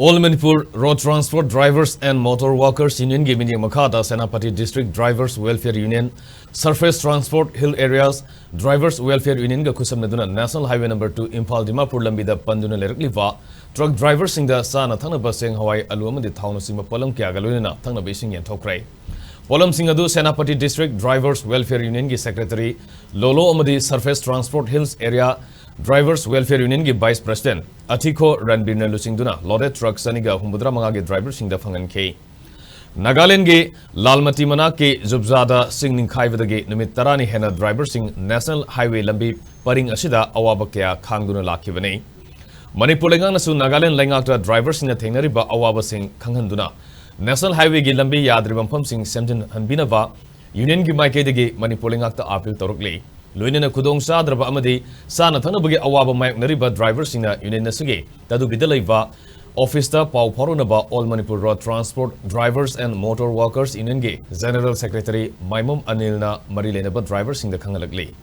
All Manipur Road Transport Drivers and Motor Workers Union giving Makata Senapati District Drivers Welfare Union, Surface Transport Hill Areas Drivers Welfare Union ga kusam naduna National Highway number 2 Imphal-Dimapur Lambida Panduna leirakli truck drivers singda sana thangna baseng Hawaii aluamadi thawna sima polam kya galunina thangna basing yen thokrai. Polam singadu Senapati District Drivers Welfare Union gi Secretary Lolo amadi Surface Transport Hills Area Drivers Welfare Union ki Vice President Athiko Ranbirna Lusingduna loaded truck saniga humbudra manga ge drivers singda phangan ke. Nagaland ge Lalmati mana ke Zubzada singning khaibadagi numit tarani hena drivers sing National Highway Lambi paring asida awaba kya khangduna lakhibani. Manipur nasu Nagaland leingakta drivers sing thengnariba awaba sing khanghanduna National Highway gi Lambi yadribam sing semjinhanbinaba Union gi maikedi Manipur leingakta appeal tourakli. Loinena kudong sadraba amadi sana thanabagi awaba mayoknariba drivers singna union nasige tadu bidalaiba office ta pau phorunaba All Manipur Road Transport Drivers and Motor Workers Union ge General Secretary Maimum Anilna mari lenaba drivers singda khangalakli.